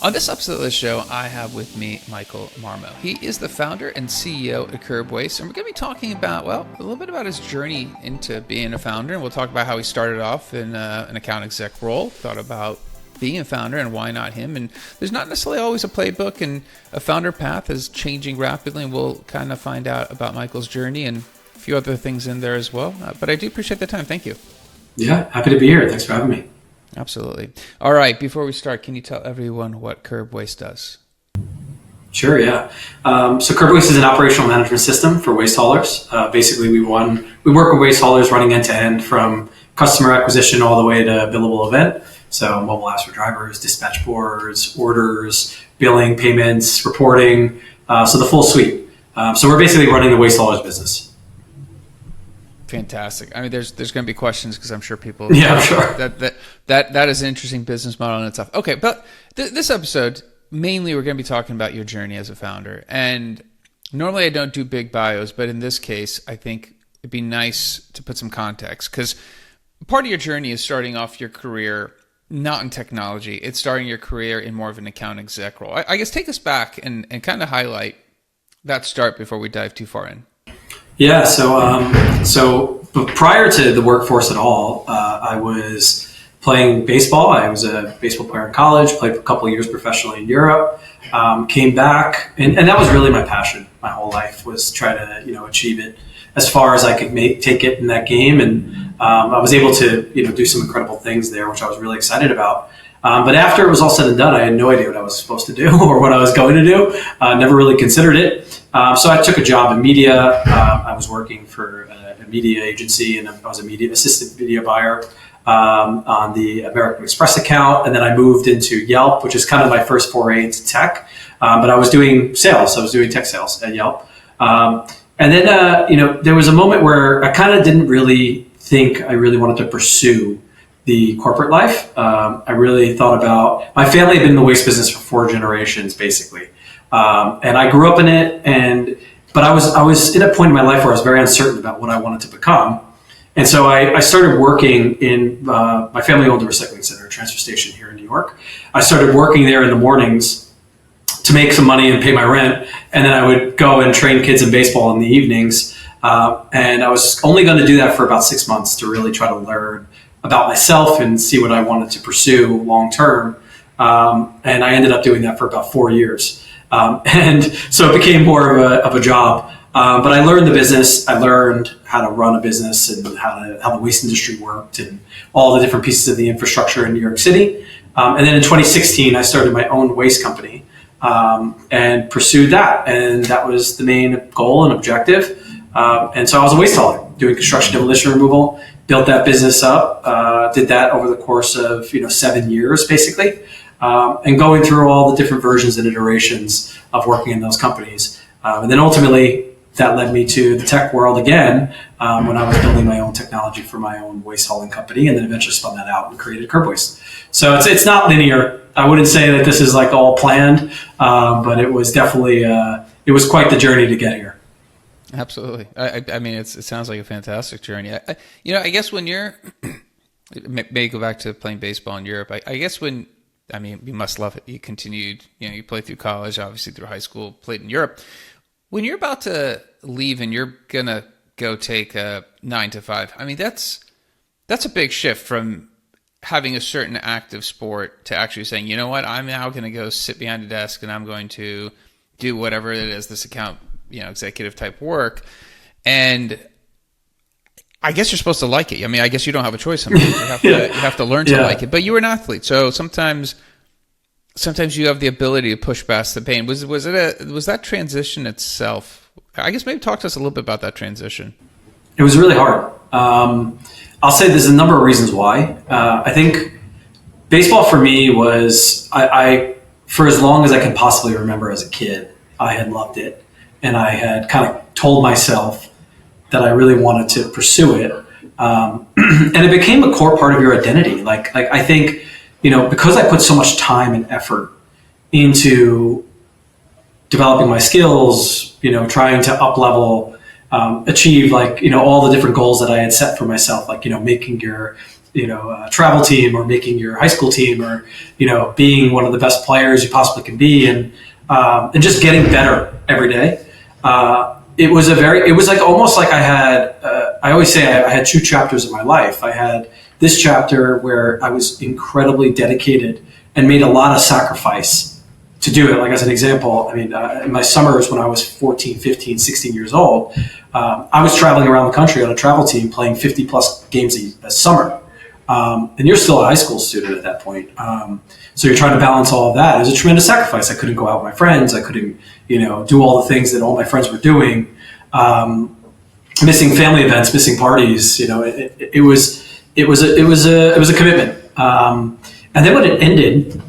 On this episode of the show, I have with me Michael Marmo. He is the founder and CEO at CurbWaste, and we're going to be talking about, well, a little bit about his journey into being a founder, and we'll talk about how he started off in an account exec role, thought about being a founder and why not him. And there's not necessarily always a playbook, and a founder path is changing rapidly, and we'll kind of find out about Michael's journey and a few other things in there as well. But I do appreciate the time. Thank you. Yeah, happy to be here. Thanks for having me. Absolutely. All right. Before we start, can you tell everyone what CurbWaste does? Sure, yeah. So CurbWaste is an operational management system for waste haulers. Basically, we work with waste haulers running end to end from customer acquisition all the way to billable event. So mobile apps for drivers, dispatch boards, orders, billing, payments, reporting. So the full suite. So we're basically running the waste haulers business. Fantastic. I mean, there's going to be questions because I'm sure people. Yeah, I'm sure. That is an interesting business model in itself. Okay, but this episode mainly we're going to be talking about your journey as a founder. And normally I don't do big bios, but in this case, I think it'd be nice to put some context because part of your journey is starting off your career not in technology. It's starting your career in more of an account exec role. I guess take us back and kind of highlight that start before we dive too far in. Yeah, so prior to the workforce at all, I was playing baseball. I was a baseball player in college, played for a couple of years professionally in Europe, came back, and that was really my passion. My whole life was try to achieve it as far as I could take it in that game, and I was able to do some incredible things there, which I was really excited about. But after it was all said and done, I had no idea what I was supposed to do or what I was going to do. Never really considered it. So I took a job in media. I was working for a media agency, and I was assistant media buyer on the American Express account. And then I moved into Yelp, which is kind of my first foray into tech. But I was doing sales. I was doing tech sales at Yelp. And then, there was a moment where I kind of didn't really think I really wanted to pursue the corporate life. I really thought about, my family had been in the waste business for 4 generations, basically. And I grew up in it, but I was in a point in my life where I was very uncertain about what I wanted to become. And so I started working in, my family owned a recycling center, a transfer station here in New York. I started working there in the mornings to make some money and pay my rent. And then I would go and train kids in baseball in the evenings. And I was only going to do that for about 6 months to really try to learn about myself and see what I wanted to pursue long term. And I ended up doing that for about 4 years. And so it became more of a job. But I learned the business. I learned how to run a business and how the waste industry worked and all the different pieces of the infrastructure in New York City. And then in 2016, I started my own waste company and pursued that. And that was the main goal and objective. And so I was a waste hauler doing construction demolition removal, built that business up, did that over the course of 7 years, basically. And going through all the different versions and iterations of working in those companies. And then ultimately, that led me to the tech world again when I was building my own technology for my own waste hauling company, and then eventually spun that out and created CurbWaste. So it's not linear. I wouldn't say that this is like all planned, but it was definitely, it was quite the journey to get here. Absolutely. I mean, it sounds like a fantastic journey. I guess when you're, maybe go back to playing baseball in Europe, I guess you must love it. You continued, you played through college, obviously through high school, played in Europe. When you're about to leave and you're going to go take a 9 to 5, I mean, that's a big shift from having a certain active sport to actually saying, you know what, I'm now going to go sit behind a desk and I'm going to do whatever it is, this account, executive type work. And I guess you're supposed to like it. I mean, I guess you don't have a choice. Sometimes you have to learn to like it. But you were an athlete, so sometimes you have the ability to push past the pain. Was that transition itself? I guess maybe talk to us a little bit about that transition. It was really hard. I'll say there's a number of reasons why. I think baseball for me was I for as long as I can possibly remember as a kid, I had loved it, and I had kind of told myself that I really wanted to pursue it. And it became a core part of your identity. Like I think, because I put so much time and effort into developing my skills, trying to up level, achieve all the different goals that I had set for myself, like, making your travel team, or making your high school team, or being one of the best players you possibly can be, and just getting better every day. It was like almost like I had. I always say I had two chapters in my life. I had this chapter where I was incredibly dedicated and made a lot of sacrifice to do it. Like, as an example, I mean, in my summers when I was 14, 15, 16 years old, I was traveling around the country on a travel team playing 50 plus games a summer. And you're still a high school student at that point. So you're trying to balance all of that. It was a tremendous sacrifice. I couldn't go out with my friends. I couldn't, do all the things that all my friends were doing. Missing family events, missing parties. It was a commitment. And then when it ended,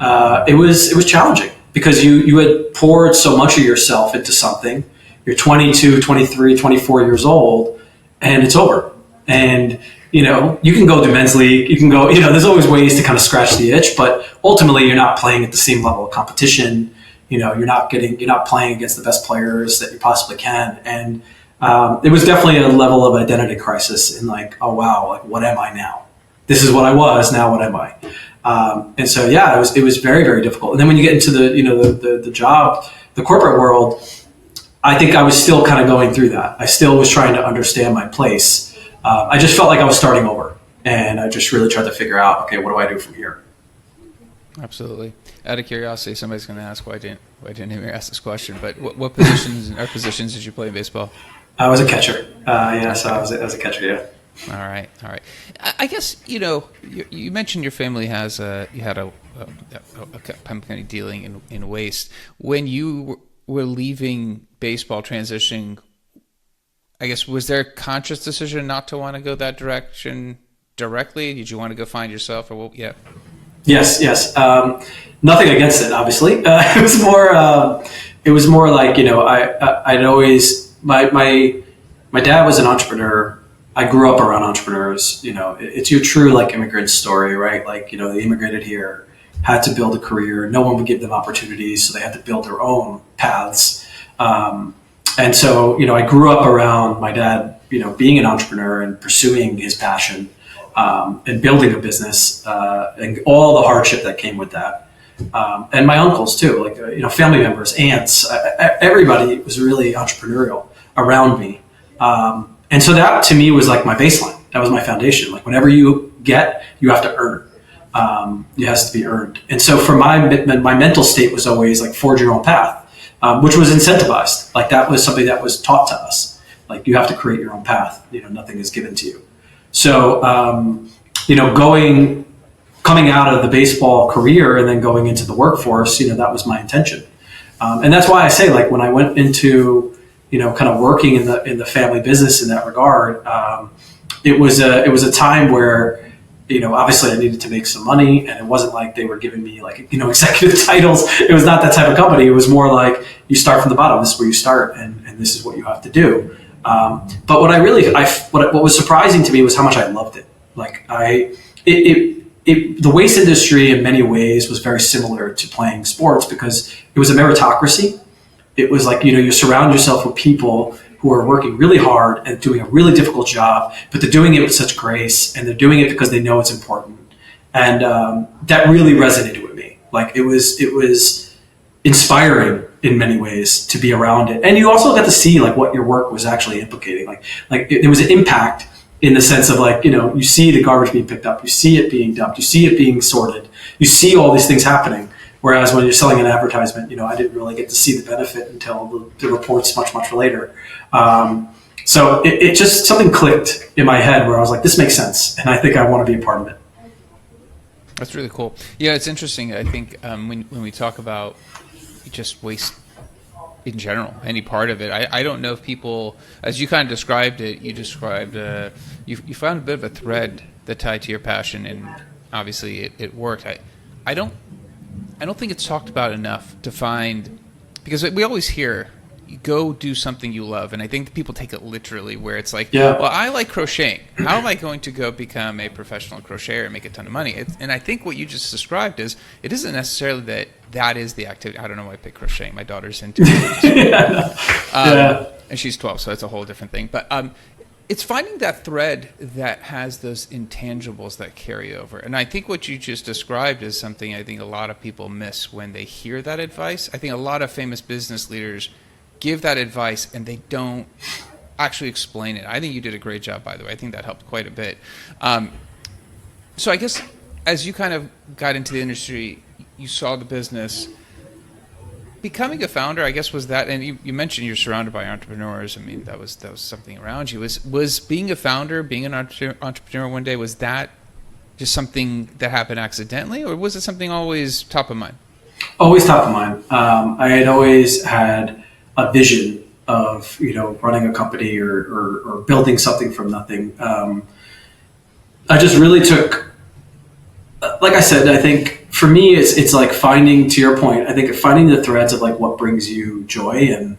it was challenging because you had poured so much of yourself into something. You're 22, 23, 24 years old, and it's over. And you can go to men's league, you can go, there's always ways to kind of scratch the itch, but ultimately you're not playing at the same level of competition. You're not playing against the best players that you possibly can. And it was definitely a level of identity crisis in like, oh wow, like what am I now? This is what I was, now what am I? And so, yeah, it was very, very difficult. And then when you get into the job, the corporate world, I think I was still kind of going through that. I still was trying to understand my place. I just felt like I was starting over, and I just really tried to figure out, okay, what do I do from here? Absolutely. Out of curiosity, somebody's going to ask why I didn't even ask this question, but what positions did you play in baseball? I was a catcher. So I was a catcher, yeah. All right. I guess, you mentioned your family you had a company dealing in waste. When you were leaving baseball, transitioning, I guess, was there a conscious decision not to want to go that direction directly? Did you want to go find yourself, or what? Yeah. Yes. Nothing against it, obviously. It was more like, I'd always, my dad was an entrepreneur. I grew up around entrepreneurs. It's your true like immigrant story, right? Like, they immigrated here, had to build a career. No one would give them opportunities, so they had to build their own paths. And so, I grew up around my dad, being an entrepreneur and pursuing his passion, and building a business, and all the hardship that came with that. And my uncles too, like, family members, aunts, everybody was really entrepreneurial around me. And so that to me was like my baseline. That was my foundation. Like, whenever you get, you have to earn. It has to be earned. And so for my mental state was always like, forge your own path, which was incentivized. Like, that was something that was taught to us. Like, you have to create your own path. Nothing is given to you. So, coming out of the baseball career and then going into the workforce, that was my intention. And that's why I say, like, when I went into, kind of working in the family business in that regard, it was a time where, obviously I needed to make some money, and it wasn't like they were giving me like, executive titles. It was not that type of company. It was more like, you start from the bottom. This is where you start, and this is what you have to do. But what was surprising to me was how much I loved it. Like, the waste industry in many ways was very similar to playing sports because it was a meritocracy. It was like, you surround yourself with people who are working really hard and doing a really difficult job, but they're doing it with such grace, and they're doing it because they know it's important. And that really resonated with me. Like, it was inspiring in many ways to be around it. And you also got to see like what your work was actually implicating. There was an impact in the sense of like, you see the garbage being picked up, you see it being dumped, you see it being sorted, you see all these things happening. Whereas when you're selling an advertisement, I didn't really get to see the benefit until the reports much, much later. So it just, something clicked in my head where I was like, this makes sense. And I think I want to be a part of it. That's really cool. Yeah, it's interesting. I think when we talk about just waste in general, any part of it, I don't know if people, as you kind of described it, you found a bit of a thread that tied to your passion, and obviously it worked. I don't think it's talked about enough to find, because we always hear, you go do something you love, and I think people take it literally, where it's like, well, I like crocheting. How am I going to go become a professional crocheter and make a ton of money? And I think what you just described is, it isn't necessarily that is the activity. I don't know why I picked crocheting. My daughter's into it. And she's 12, so that's a whole different thing. But it's finding that thread that has those intangibles that carry over. And I think what you just described is something I think a lot of people miss when they hear that advice. I think a lot of famous business leaders give that advice and they don't actually explain it. I think you did a great job, by the way. I think that helped quite a bit. So I guess as you kind of got into the industry, you saw the business. Becoming a founder, I guess, was that, and you mentioned you're surrounded by entrepreneurs. I mean, that was something around you. Was being a founder, being an entrepreneur one day, was that just something that happened accidentally, or was it something always top of mind? Always top of mind. I had always had a vision of running a company or building something from nothing. I just really took, like I said, I think for me it's like finding, to your point, I think finding the threads of like what brings you joy, and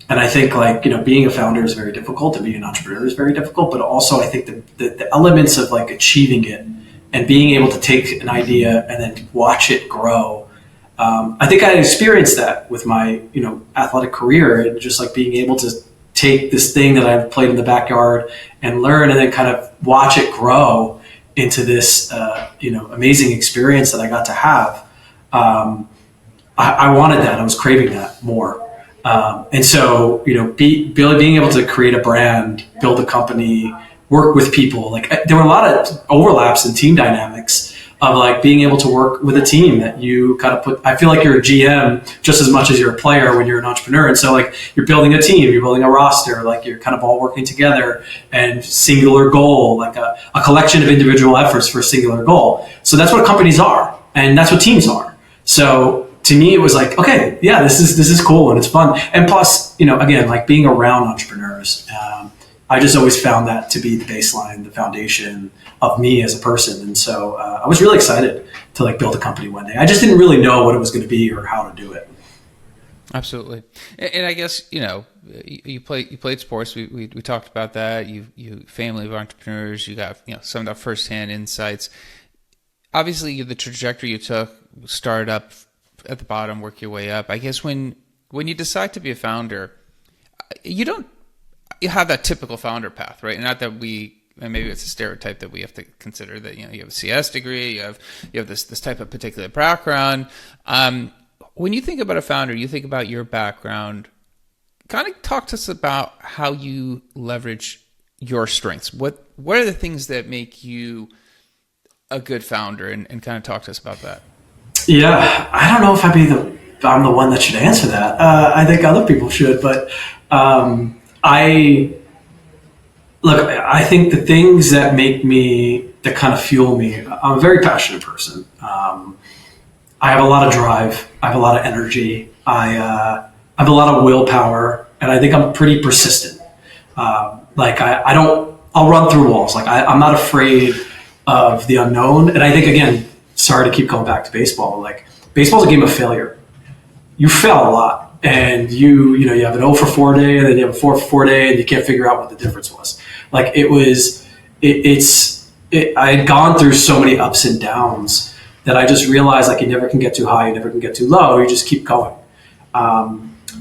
I think like being a founder is very difficult, and being an entrepreneur is very difficult, but also I think the elements of like achieving it and being able to take an idea and then watch it grow. I think I experienced that with my athletic career, and just like being able to take this thing that I've played in the backyard and learn, and then kind of watch it grow into this amazing experience that I got to have. I wanted that. I was craving that more. And so being able to create a brand, build a company, work with people, like there were a lot of overlaps in team dynamics of like being able to work with a team that you kind of I feel like you're a GM just as much as you're a player when you're an entrepreneur. And so like you're building a team, you're building a roster, like you're kind of all working together and singular goal, like a collection of individual efforts for a singular goal. So that's what companies are, and that's what teams are. So to me, it was like, okay, yeah, this is cool and it's fun. And plus, again, like being around entrepreneurs, I just always found that to be the baseline, the foundation of me as a person. And so I was really excited to like build a company one day. I just didn't really know what it was going to be or how to do it. Absolutely. And I guess, you played sports. We talked about that. You family of entrepreneurs, you got, some of the firsthand insights. Obviously the trajectory you took, started up at the bottom, work your way up. I guess when you decide to be a founder, you have that typical founder path, right? And not that and maybe it's a stereotype that we have to consider that, you have a CS degree, you have this type of particular background. When you think about a founder, you think about your background. Kind of talk to us about how you leverage your strengths. What are the things that make you a good founder, and kind of talk to us about that? Yeah, I don't know if I'm the one that should answer that. I think other people should, but I think the things that kind of fuel me, I'm a very passionate person. I have a lot of drive. I have a lot of energy. I have a lot of willpower, and I think I'm pretty persistent. I'll run through walls. Like I'm not afraid of the unknown. And I think, again, sorry to keep going back to baseball. Like baseball's a game of failure. You fail a lot, and you have an 0 for 4 day, and then you have a 4 for 4 day, and you can't figure out what the difference was. Like I had gone through so many ups and downs that I just realized like you never can get too high, you never can get too low. You just keep going.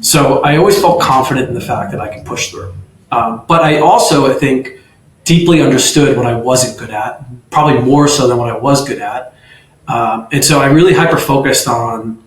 So I always felt confident in the fact that I could push through. But I also, I think, deeply understood what I wasn't good at, probably more so than what I was good at. And so I really hyper-focused on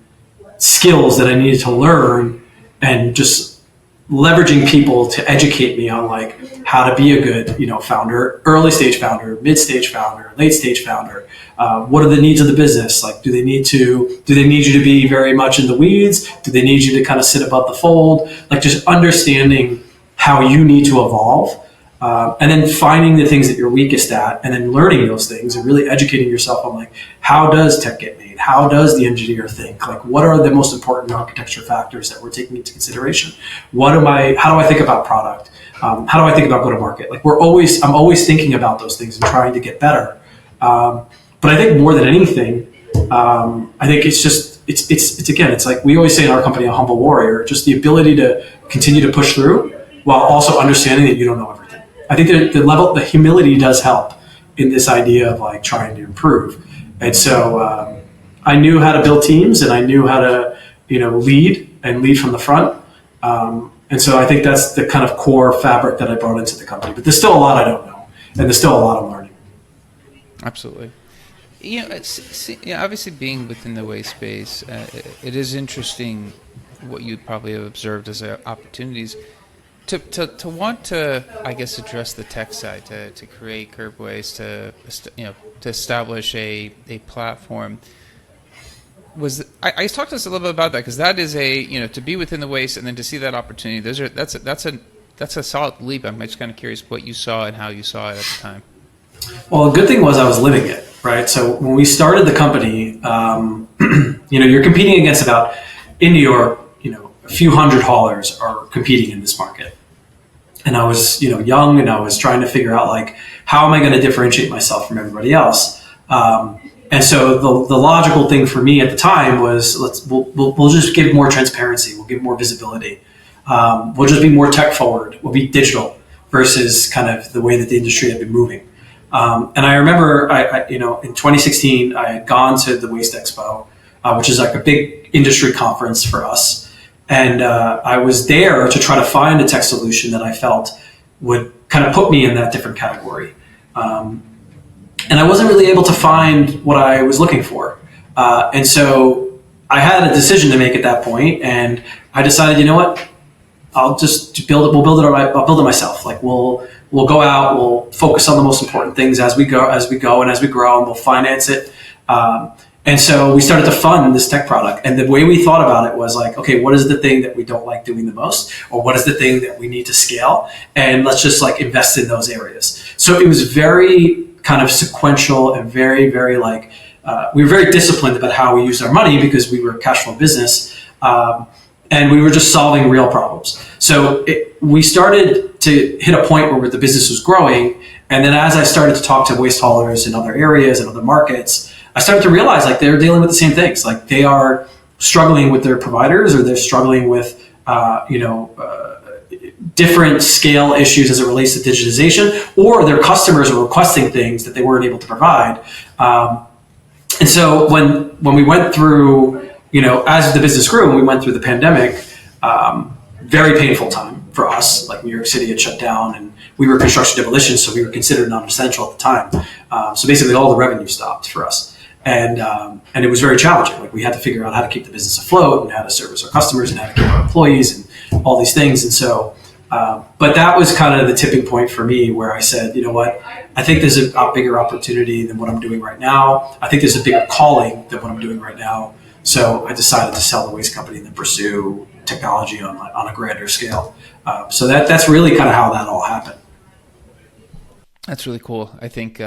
skills that I needed to learn, and just leveraging people to educate me on like how to be a good, founder, early stage founder, mid stage founder, late stage founder. What are the needs of the business? Like, do they need you to be very much in the weeds? Do they need you to kind of sit above the fold? Like just understanding how you need to evolve. And then finding the things that you're weakest at, and then learning those things and really educating yourself on like, how does tech get made? How does the engineer think? Like, what are the most important architecture factors that we're taking into consideration? How do I think about product? How do I think about go to market? Like I'm always thinking about those things and trying to get better. But I think more than anything, I think it's like we always say in our company, a humble warrior, just the ability to continue to push through while also understanding that you don't know everything. I think the humility does help in this idea of like trying to improve. And so I knew how to build teams, and I knew how to, lead from the front. And And so I think that's the kind of core fabric that I brought into the company. But there's still a lot I don't know, and there's still a lot I'm learning. Absolutely. Obviously being within the waste space, it is interesting what you probably have observed as opportunities to want to, I guess, address the tech side, to create CurbWaste, to establish a platform. I talked to us a little bit about that, because that is to be within the waste and then to see that opportunity. That's a solid leap. I'm just kind of curious what you saw and how you saw it at the time. Well, the good thing was I was living it, right? So when we started the company, you're competing against in New York, a few hundred haulers are competing in this market. And I was, young, and I was trying to figure out, like, how am I going to differentiate myself from everybody else? And so the logical thing for me at the time was we'll just give more transparency. We'll give more visibility. We'll just be more tech forward. We'll be digital versus kind of the way that the industry had been moving. And I remember, in 2016, I had gone to the Waste Expo, which is like a big industry conference for us. And I was there to try to find a tech solution that I felt would kind of put me in that different category. And I wasn't really able to find what I was looking for. And so I had a decision to make at that point, and I decided, you know what, I'll just build it. I'll build it myself. Like we'll go out, we'll focus on the most important things as we go, and as we grow, and we'll finance it. And so we started to fund this tech product. And the way we thought about it was like, okay, what is the thing that we don't like doing the most? Or what is the thing that we need to scale? And let's just like invest in those areas. So it was very kind of sequential and very, very we were very disciplined about how we used our money, because we were a cash flow business. And we were just solving real problems. So we started to hit a point where the business was growing. And then as I started to talk to waste haulers in other areas and other markets, I started to realize like they're dealing with the same things. Like they are struggling with their providers, or they're struggling with, different scale issues as it relates to digitization, or their customers are requesting things that they weren't able to provide. And so when we went through, as the business grew and we went through the pandemic, very painful time for us. Like New York City had shut down, and we were construction demolition, so we were considered non-essential at the time. So basically all the revenue stopped for us. And it was very challenging. Like we had to figure out how to keep the business afloat, and how to service our customers, and how to keep our employees, and all these things. And so, but that was kind of the tipping point for me, where I said, you know what, I think there's a bigger opportunity than what I'm doing right now. I think there's a bigger calling than what I'm doing right now. So I decided to sell the waste company and then pursue technology on a grander scale. So that's really kind of how that all happened. That's really cool. I think,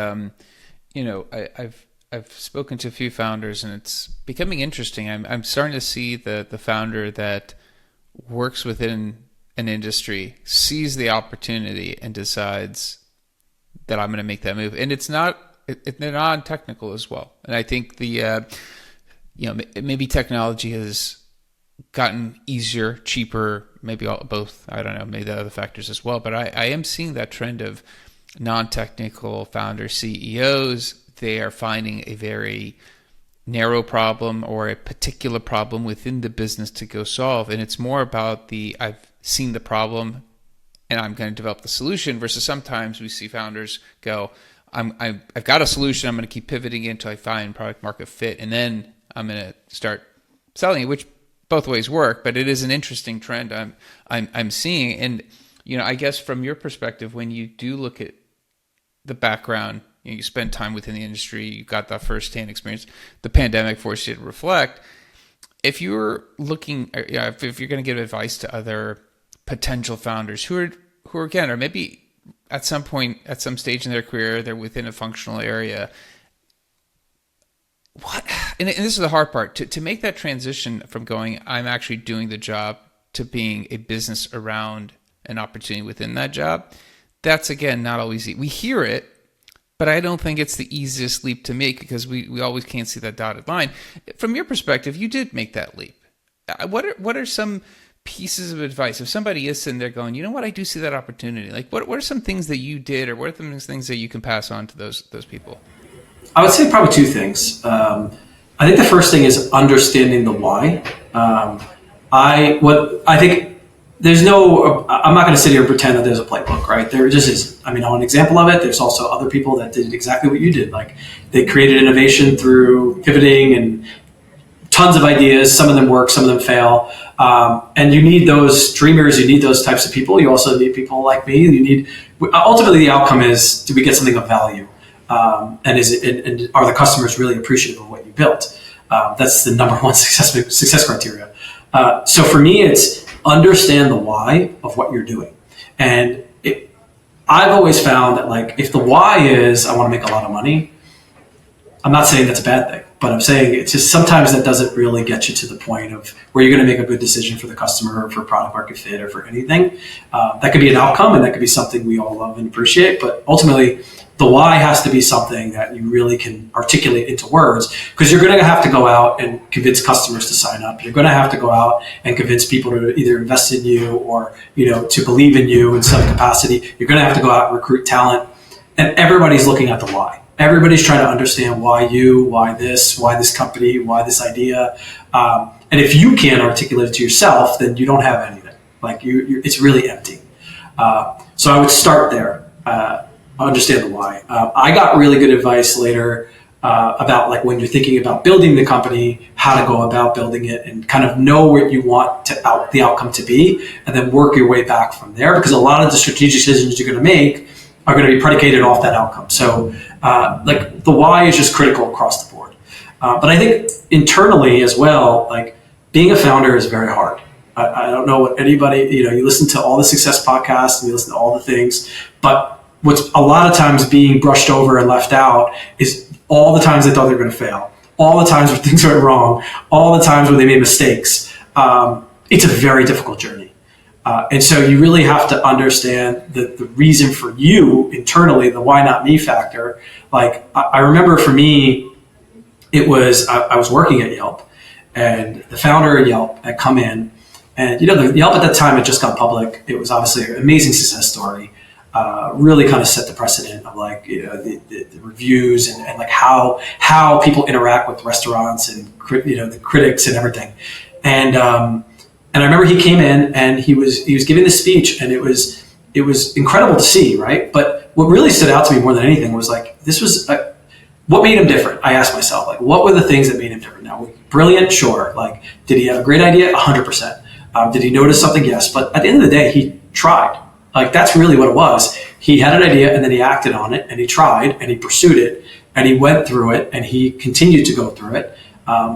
I've spoken to a few founders, and it's becoming interesting. I'm starting to see the founder that works within an industry, sees the opportunity, and decides that I'm going to make that move. And they're non-technical as well. And I think maybe technology has gotten easier, cheaper, maybe both. I don't know, maybe the other factors as well. But I am seeing that trend of non-technical founder CEOs. They are finding a very narrow problem or a particular problem within the business to go solve. And it's more about I've seen the problem and I'm going to develop the solution, versus sometimes we see founders go, I've got a solution, I'm going to keep pivoting until I find product market fit, and then I'm going to start selling it, which both ways work. But it is an interesting trend I'm seeing. And, I guess from your perspective, when you do look at the background, you spend time within the industry, you got that firsthand experience, the pandemic forced you to reflect. If you're looking, if you're going to give advice to other potential founders who are again, or maybe at some point, at some stage in their career, they're within a functional area, and this is the hard part, to make that transition from going, I'm actually doing the job, to being a business around an opportunity within that job. That's, again, not always easy. We hear it, but I don't think it's the easiest leap to make, because we always can't see that dotted line. From your perspective, you did make that leap. What are some pieces of advice if somebody is sitting there going, you know what, I do see that opportunity? Like, what are some things that you did, or what are some things that you can pass on to those people? I would say probably two things. I think the first thing is understanding the why. I think there's no, I'm not going to sit here and pretend that there's a playbook, right? There just isn't. I mean, on an example of it, there's also other people that did exactly what you did. Like they created innovation through pivoting and tons of ideas. Some of them work, some of them fail. And you need those dreamers. You need those types of people. You also need people like me. You need, ultimately the outcome is, do we get something of value? And are the customers really appreciative of what you built? That's the number one success criteria. So for me, it's understand the why of what you're doing. And I've always found that like, if the why is, I want to make a lot of money, I'm not saying that's a bad thing, but I'm saying it's just sometimes that doesn't really get you to the point of where you're going to make a good decision for the customer or for product market fit or for anything. That could be an outcome and that could be something we all love and appreciate, but ultimately the why has to be something that you really can articulate into words, because you're going to have to go out and convince customers to sign up. You're going to have to go out and convince people to either invest in you or, to believe in you in some capacity. You're going to have to go out and recruit talent, and everybody's looking at the why. Everybody's trying to understand why you, why this company, why this idea. And if you can't articulate it to yourself, then you don't have anything. Like it's really empty. So I would start there. Understand the why. I got really good advice later about like when you're thinking about building the company, how to go about building it, and kind of know what you want the outcome to be, and then work your way back from there. Because a lot of the strategic decisions you're going to make are going to be predicated off that outcome. So like the why is just critical across the board. But I think internally as well, like being a founder is very hard. I don't know what anybody, you listen to all the success podcasts and you listen to all the things, but what's a lot of times being brushed over and left out is all the times they thought they were going to fail, all the times where things went wrong, all the times where they made mistakes. It's a very difficult journey. And so you really have to understand the reason for you internally, the why not me factor. Like I remember for me, it was, I was working at Yelp, and the founder of Yelp had come in, and the Yelp at that time had just gone public. It was obviously an amazing success story. Really kind of set the precedent of like the reviews and like how people interact with restaurants and the critics and everything. And I remember he came in and he was giving this speech, and it was incredible to see, right? But what really stood out to me more than anything was like, this was what made him different. I asked myself, like, what were the things that made him different? Now, brilliant, sure. Like, did he have a great idea? 100%. Did he notice something? Yes. But at the end of the day, he tried. Like, that's really what it was. He had an idea and then he acted on it, and he tried and he pursued it and he went through it and he continued to go through it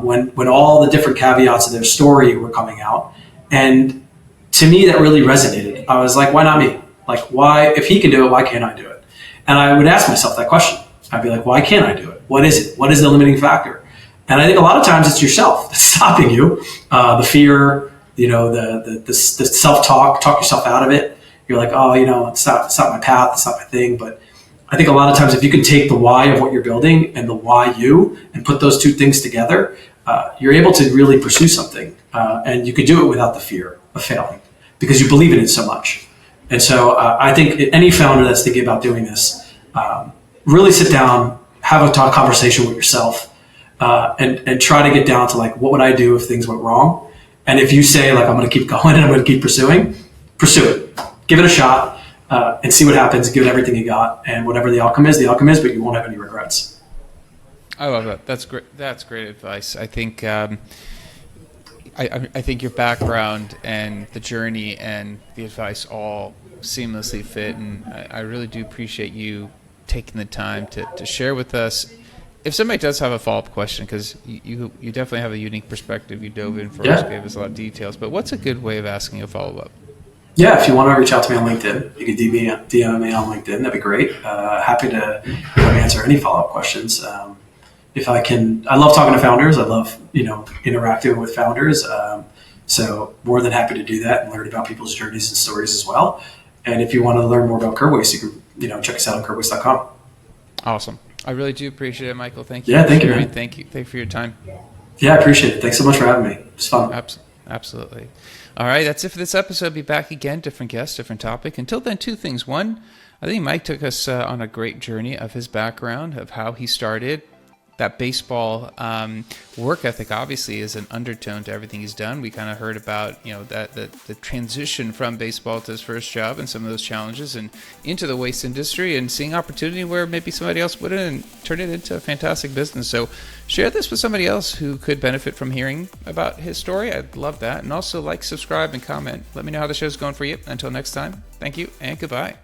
when all the different caveats of their story were coming out. And to me, that really resonated. I was like, why not me? Like, why, if he can do it, why can't I do it? And I would ask myself that question. I'd be like, why can't I do it? What is it? What is the limiting factor? And I think a lot of times it's yourself that's stopping you. The fear, the self-talk, talk yourself out of it. You're like, oh, it's not my path, it's not my thing. But I think a lot of times if you can take the why of what you're building and the why you and put those two things together, you're able to really pursue something. And you could do it without the fear of failing because you believe in it so much. And so I think any founder that's thinking about doing this, really sit down, have a conversation with yourself, and try to get down to like, what would I do if things went wrong? And if you say like, I'm going to keep going and I'm going to keep pursuing, pursue it. Give it a shot and see what happens. Give it everything you got, and whatever the outcome is, but you won't have any regrets. I love that. That's great. That's great advice. I think I think your background and the journey and the advice all seamlessly fit, and I really do appreciate you taking the time to share with us. If somebody does have a follow-up question, because you definitely have a unique perspective, you dove in first, gave us a lot of details, but what's a good way of asking a follow-up? Yeah, if you want to reach out to me on LinkedIn, you can DM me on LinkedIn. That'd be great. Happy to answer any follow-up questions. If I can, I love talking to founders. I love, interacting with founders. So more than happy to do that and learn about people's journeys and stories as well. And if you want to learn more about CurbWaste, you can, check us out on CurbWaste.com. Awesome. I really do appreciate it, Michael. Thank you. Yeah, thank you, man. Thank you for your time. Yeah, I appreciate it. Thanks so much for having me. It's fun. Absolutely. All right, that's it for this episode. Be back again, different guest, different topic. Until then, two things. One, I think Mike took us on a great journey of his background, of how he started, that baseball work ethic obviously is an undertone to everything he's done. We kind of heard about, that the transition from baseball to his first job and some of those challenges and into the waste industry and seeing opportunity where maybe somebody else wouldn't and turn it into a fantastic business. So share this with somebody else who could benefit from hearing about his story. I'd love that. And also like, subscribe, and comment. Let me know how the show's going for you. Until next time, thank you and goodbye.